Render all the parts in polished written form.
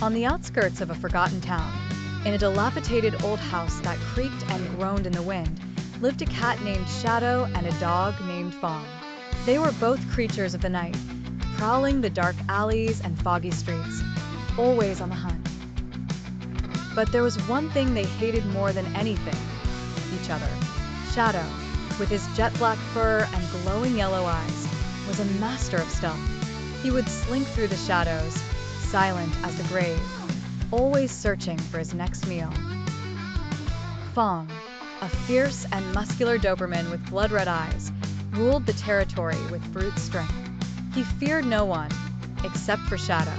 On the outskirts of a forgotten town, in a dilapidated old house that creaked and groaned in the wind, lived a cat named Shadow and a dog named Fawn. They were both creatures of the night, prowling the dark alleys and foggy streets, always on the hunt. But there was one thing they hated more than anything: each other. Shadow, with his jet black fur and glowing yellow eyes, was a master of stealth. He would slink through the shadows, silent as the grave, always searching for his next meal. Fawn, a fierce and muscular Doberman with blood-red eyes, ruled the territory with brute strength. He feared no one, except for Shadow.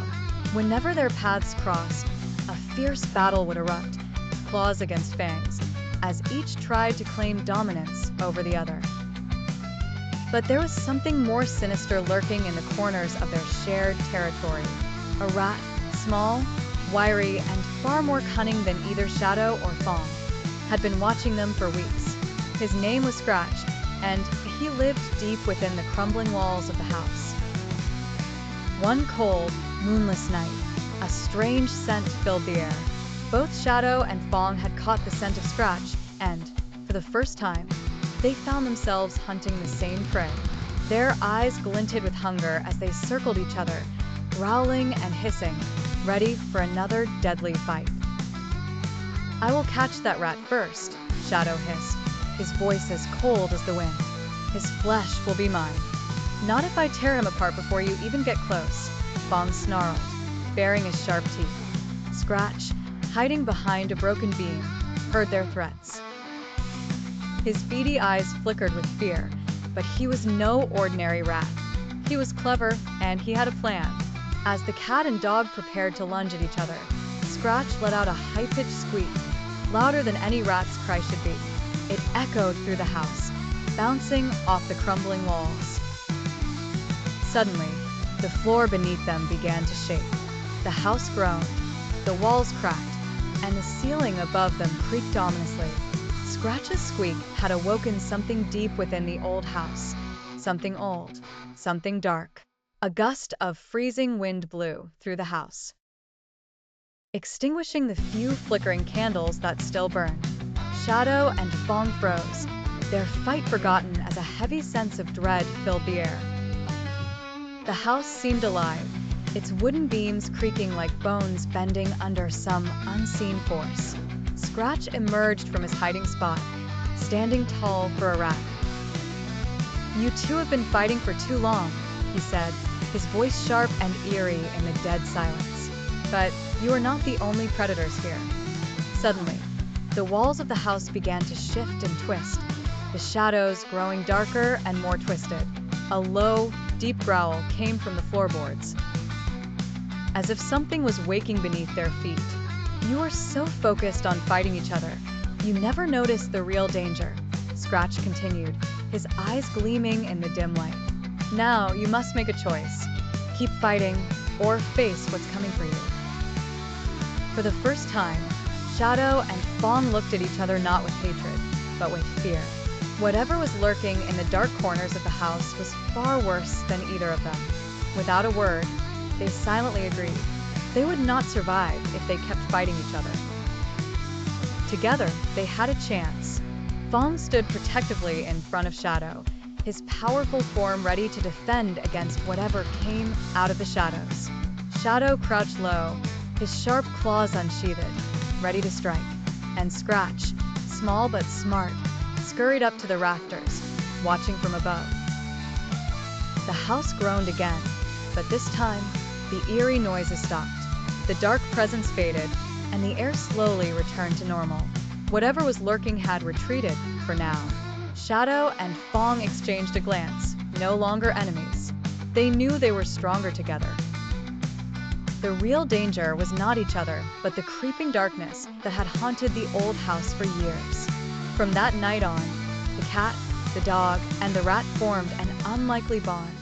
Whenever their paths crossed, a fierce battle would erupt, claws against fangs, as each tried to claim dominance over the other. But there was something more sinister lurking in the corners of their shared territory. A rat, small, wiry, and far more cunning than either Shadow or Fawn, had been watching them for weeks. His name was Scratch, and he lived deep within the crumbling walls of the house. One cold, moonless night, a strange scent filled the air. Both Shadow and Fawn had caught the scent of Scratch, and, for the first time, they found themselves hunting the same prey. Their eyes glinted with hunger as they circled each other, growling and hissing, ready for another deadly fight. "I will catch that rat first," Shadow hissed, his voice as cold as the wind. "His flesh will be mine." "Not if I tear him apart before you even get close," Fawn snarled, baring his sharp teeth. Scratch, hiding behind a broken beam, heard their threats. His beady eyes flickered with fear, but he was no ordinary rat. He was clever, and he had a plan. As the cat and dog prepared to lunge at each other, Scratch let out a high-pitched squeak, louder than any rat's cry should be. It echoed through the house, bouncing off the crumbling walls. Suddenly, the floor beneath them began to shake. The house groaned, the walls cracked, and the ceiling above them creaked ominously. Scratch's squeak had awoken something deep within the old house. Something old, something dark. A gust of freezing wind blew through the house, extinguishing the few flickering candles that still burned. Shadow and Fawn froze, their fight forgotten as a heavy sense of dread filled the air. The house seemed alive, its wooden beams creaking like bones bending under some unseen force. Scratch emerged from his hiding spot, standing tall for a rat. "You two have been fighting for too long," he said, his voice sharp and eerie in the dead silence. "But you are not the only predators here." Suddenly, the walls of the house began to shift and twist, the shadows growing darker and more twisted. A low, deep growl came from the floorboards, as if something was waking beneath their feet. "You are so focused on fighting each other, you never notice the real danger," Scratch continued, his eyes gleaming in the dim light. "Now you must make a choice. Keep fighting, or face what's coming for you." For the first time, Shadow and Fawn looked at each other not with hatred, but with fear. Whatever was lurking in the dark corners of the house was far worse than either of them. Without a word, they silently agreed. They would not survive if they kept fighting each other. Together, they had a chance. Fawn stood protectively in front of Shadow, his powerful form ready to defend against whatever came out of the shadows. Shadow crouched low, his sharp claws unsheathed, ready to strike. And Scratch, small but smart, scurried up to the rafters, watching from above. The house groaned again, but this time, the eerie noises stopped. The dark presence faded, and the air slowly returned to normal. Whatever was lurking had retreated, for now. Shadow and Fawn exchanged a glance, no longer enemies. They knew they were stronger together. The real danger was not each other, but the creeping darkness that had haunted the old house for years. From that night on, the cat, the dog, and the rat formed an unlikely bond.